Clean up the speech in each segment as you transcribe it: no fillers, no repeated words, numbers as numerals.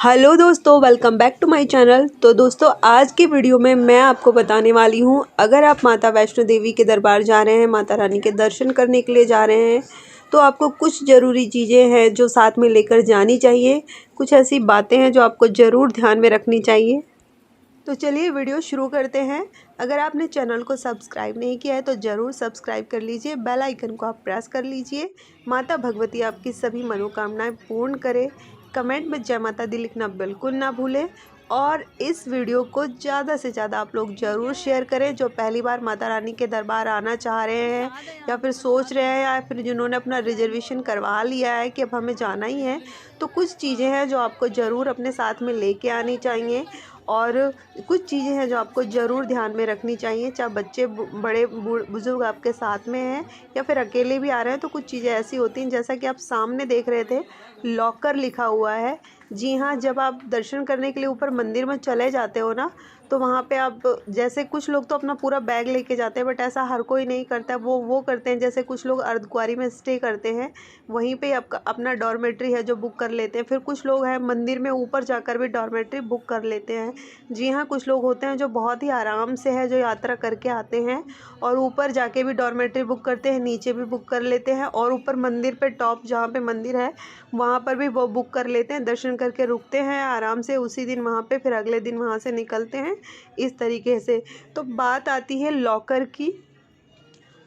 Hello दोस्तों, welcome back to my channel. तो दोस्तों, आज की वीडियो में मैं आपको बताने वाली हूँ, अगर आप माता वैष्णो देवी के दरबार जा रहे हैं, माता रानी के दर्शन करने के लिए जा रहे हैं, तो आपको कुछ ज़रूरी चीज़ें हैं जो साथ में लेकर जानी चाहिए। कुछ ऐसी बातें हैं जो आपको ज़रूर ध्यान में रखनी चाहिए। तो चलिए वीडियो शुरू करते हैं। अगर आपने चैनल को सब्सक्राइब नहीं किया है तो ज़रूर सब्सक्राइब कर लीजिए, बेल आइकन को आप प्रेस कर लीजिए। माता भगवती आपकी सभी मनोकामनाएं पूर्ण करे। कमेंट में जय माता दी लिखना बिल्कुल ना भूलें। और इस वीडियो को ज़्यादा से ज़्यादा आप लोग ज़रूर शेयर करें, जो पहली बार माता रानी के दरबार आना चाह रहे हैं या फिर सोच रहे हैं, या फिर जिन्होंने अपना रिजर्वेशन करवा लिया है कि अब हमें जाना ही है। तो कुछ चीज़ें हैं जो आपको ज़रूर अपने साथ में लेके आनी चाहिए, और कुछ चीज़ें हैं जो आपको ज़रूर ध्यान में रखनी चाहिए। चाहे बच्चे बड़े बुज़ुर्ग आपके साथ में हैं या फिर अकेले भी आ रहे हैं, तो कुछ चीज़ें ऐसी होती हैं, जैसा कि आप सामने देख रहे थे, लॉकर लिखा हुआ है। जी हाँ, जब आप दर्शन करने के लिए ऊपर मंदिर में चले जाते हो ना, तो वहाँ पे आप, जैसे कुछ लोग तो अपना पूरा बैग लेके जाते हैं, बट ऐसा हर कोई नहीं करता। वो करते हैं, जैसे कुछ लोग अर्धकुंवारी में स्टे करते हैं, वहीं पे आपका अपना डॉर्मेट्री है जो बुक कर लेते हैं। फिर कुछ लोग हैं मंदिर में ऊपर जाकर भी डॉर्मेट्री बुक कर लेते हैं। जी हाँ, कुछ लोग होते हैं जो बहुत ही आराम से है, जो यात्रा करके आते हैं और ऊपर जाके भी डॉर्मेट्री बुक करते हैं, नीचे भी बुक कर लेते हैं, और ऊपर मंदिर पे टॉप जहाँ पे मंदिर है वहाँ पर भी वो बुक कर लेते हैं, दर्शन करके रुकते हैं आराम से उसी दिन वहाँ पे, फिर अगले दिन वहाँ से निकलते हैं, इस तरीके से। तो बात आती है लॉकर की।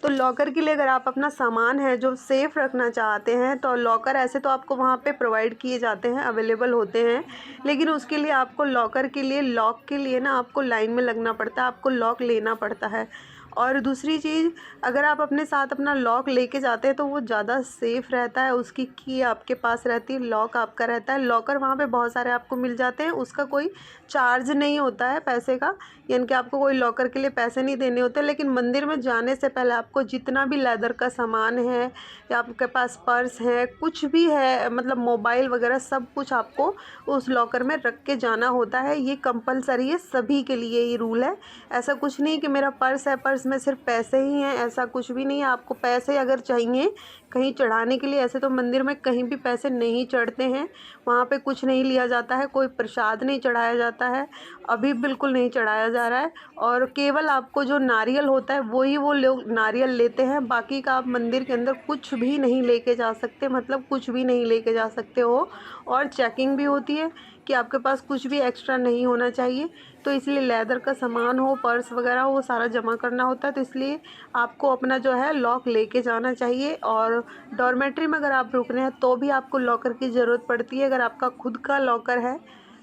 तो लॉकर के लिए अगर आप अपना सामान है जो सेफ़ रखना चाहते हैं, तो लॉकर ऐसे तो आपको वहाँ पे प्रोवाइड किए जाते हैं, अवेलेबल होते हैं, लेकिन उसके लिए आपको लॉकर के लिए, लॉक के लिए ना आपको लाइन में लगना पड़ता है, आपको लॉक लेना पड़ता है। और दूसरी चीज़, अगर आप अपने साथ अपना लॉक लेके जाते हैं तो वो ज़्यादा सेफ़ रहता है। उसकी की आपके पास रहती है, लॉक आपका रहता है। लॉकर वहाँ पे बहुत सारे आपको मिल जाते हैं, उसका कोई चार्ज नहीं होता है पैसे का, यानी कि आपको कोई लॉकर के लिए पैसे नहीं देने होते। लेकिन मंदिर में जाने से पहले आपको जितना भी लेदर का सामान है, या आपके पास पर्स है, कुछ भी है, मतलब मोबाइल वगैरह, सब कुछ आपको उस लॉकर में रख के जाना होता है। ये कंपलसरी है, सभी के लिए ये रूल है। ऐसा कुछ नहीं कि मेरा पर्स है, पर्स में सिर्फ पैसे ही हैं, ऐसा कुछ भी नहीं है। आपको पैसे अगर चाहिए कहीं चढ़ाने के लिए, ऐसे तो मंदिर में कहीं भी पैसे नहीं चढ़ते हैं, वहाँ पे कुछ नहीं लिया जाता है, कोई प्रसाद नहीं चढ़ाया जाता है, अभी बिल्कुल नहीं चढ़ाया जा रहा है। और केवल आपको जो नारियल होता है वही वो लोग नारियल लेते हैं, बाकी का आप मंदिर के अंदर कुछ भी नहीं लेके जा सकते, मतलब कुछ भी नहीं लेके जा सकते हो। और चेकिंग भी होती है कि आपके पास कुछ भी एक्स्ट्रा नहीं होना चाहिए, तो इसलिए लेदर का सामान हो, पर्स वगैरह हो, वो सारा जमा करना होता है। तो इसलिए आपको अपना जो है लॉक लेके जाना चाहिए। और डॉर्मेट्री में अगर आप रुक रहे हैं तो भी आपको लॉकर की ज़रूरत पड़ती है। अगर आपका खुद का लॉकर है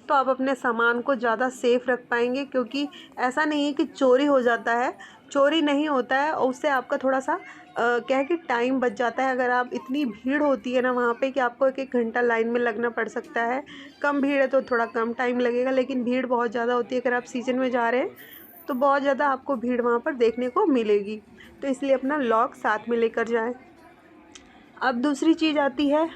तो आप अपने सामान को ज़्यादा सेफ़ रख पाएंगे, क्योंकि ऐसा नहीं है कि चोरी हो जाता है, चोरी नहीं होता है, और उससे आपका थोड़ा सा क्या है कि टाइम बच जाता है। अगर आप, इतनी भीड़ होती है ना वहाँ पे कि आपको एक एक घंटा लाइन में लगना पड़ सकता है। कम भीड़ है तो थोड़ा कम टाइम लगेगा, लेकिन भीड़ बहुत ज़्यादा होती है, अगर आप सीज़न में जा रहे हैं तो बहुत ज़्यादा आपको भीड़ वहाँ पर देखने को मिलेगी। तो इसलिए अपना लॉक साथ में लेकर जाएं। अब दूसरी चीज़ आती है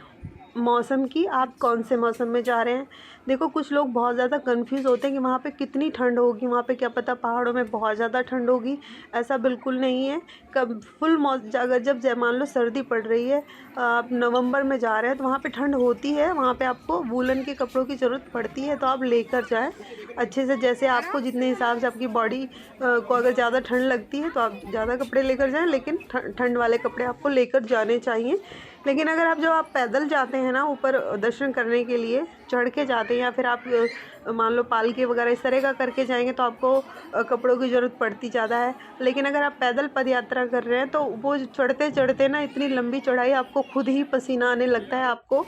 मौसम की, आप कौन से मौसम में जा रहे हैं। देखो, कुछ लोग बहुत ज़्यादा कंफ्यूज होते हैं कि वहाँ पे कितनी ठंड होगी, वहाँ पे क्या पता पहाड़ों में बहुत ज़्यादा ठंड होगी। ऐसा बिल्कुल नहीं है। कब फुल अगर जब मान लो सर्दी पड़ रही है, आप नवंबर में जा रहे हैं, तो वहाँ पे ठंड होती है, वहाँ पे आपको वूलन के कपड़ों की ज़रूरत पड़ती है, तो आप लेकर जाएँ अच्छे से। जैसे आपको जितने हिसाब से आपकी बॉडी को अगर ज़्यादा ठंड लगती है तो आप ज़्यादा कपड़े लेकर जाएँ, लेकिन ठंड वाले कपड़े आपको लेकर जाने चाहिए। लेकिन अगर आप, जब आप पैदल जाते हैं ना ऊपर दर्शन करने के लिए, चढ़ के जाते हैं, या फिर आप मान लो पालकी वगैरह इस तरह का करके जाएंगे, तो आपको कपड़ों की ज़रूरत पड़ती ज़्यादा है। लेकिन अगर आप पैदल पद यात्रा कर रहे हैं तो वो चढ़ते चढ़ते ना, इतनी लंबी चढ़ाई, आपको खुद ही पसीना आने लगता है, आपको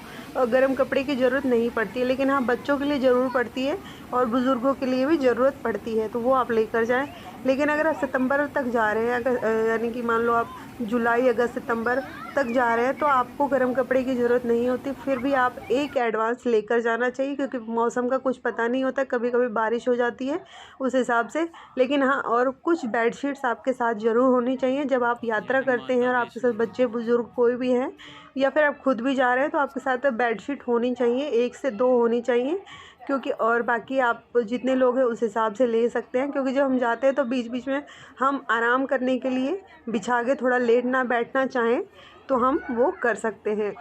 गर्म कपड़े की ज़रूरत नहीं पड़ती है। लेकिन हाँ, बच्चों के लिए ज़रूर पड़ती है और बुज़ुर्गों के लिए भी ज़रूरत पड़ती है, तो वो आप लेकर जाएँ। लेकिन अगर आप सितंबर तक जा रहे हैं, अगर यानी कि मान लो आप जुलाई, अगस्त, सितंबर तक जा रहे हैं, तो आपको गर्म कपड़े की ज़रूरत नहीं होती। फिर भी आप एक एडवांस लेकर जाना चाहिए, क्योंकि मौसम का कुछ पता नहीं होता, कभी कभी बारिश हो जाती है उस हिसाब से। लेकिन हाँ, और कुछ बेडशीट्स आपके साथ ज़रूर होनी चाहिए जब आप यात्रा करते हैं, और आपके साथ बच्चे बुज़ुर्ग कोई भी हैं, या फिर आप खुद भी जा रहे हैं, तो आपके साथ बेडशीट होनी चाहिए, 1 से 2 होनी चाहिए। क्योंकि और बाकी आप जितने लोग हैं उस हिसाब से ले सकते हैं, क्योंकि जब हम जाते हैं तो बीच बीच में हम आराम करने के लिए बिछा के थोड़ा लेटना बैठना चाहें तो हम वो कर सकते हैं।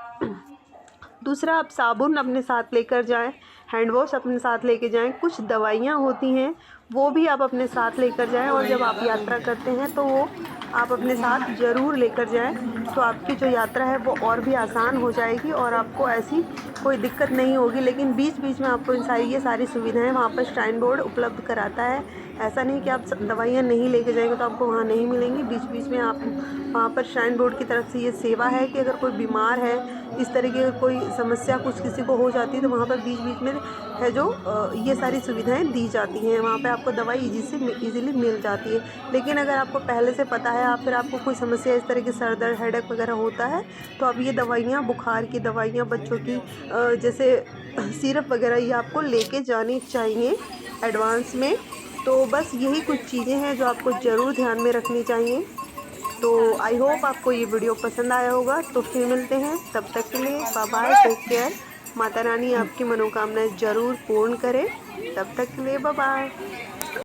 दूसरा, आप साबुन अपने साथ लेकर जाएं। हैंड वॉश अपने साथ लेके जाएं, कुछ दवाइयाँ होती हैं वो भी आप अपने साथ लेकर जाएं, और जब आप यात्रा करते हैं तो वो आप अपने साथ ज़रूर लेकर जाएं। तो आपकी जो यात्रा है वो और भी आसान हो जाएगी और आपको ऐसी कोई दिक्कत नहीं होगी। लेकिन बीच बीच में आपको ये सारी सुविधाएं वहाँ पर श्राइन बोर्ड उपलब्ध कराता है। ऐसा नहीं कि आप दवाइयाँ नहीं लेके जाएंगे तो आपको वहाँ नहीं मिलेंगी। बीच बीच में आप वहाँ पर श्राइन बोर्ड की तरफ से ये सेवा है कि अगर कोई बीमार है, इस तरीके की कोई समस्या कुछ किसी को हो जाती है, तो वहाँ पर बीच बीच में है जो ये सारी सुविधाएं दी जाती हैं। वहाँ पे आपको दवाई इजीली मिल जाती है। लेकिन अगर आपको पहले से पता है या फिर आपको कोई समस्या इस तरह की सर दर्द हेडेक वगैरह होता है, तो आप ये दवाइयाँ, बुखार की दवाइयाँ, बच्चों की जैसे सिरप वगैरह, ये आपको लेके जानी चाहिए एडवांस में। तो बस यही कुछ चीज़ें हैं जो आपको ज़रूर ध्यान में रखनी चाहिए। तो आई होप आपको ये वीडियो पसंद आया होगा। तो फिर मिलते हैं, तब तक के लिए bye bye, take care. Mata Rani आपकी मनोकामनाएं ज़रूर पूर्ण करे। तब तक के लिए बाय बाय।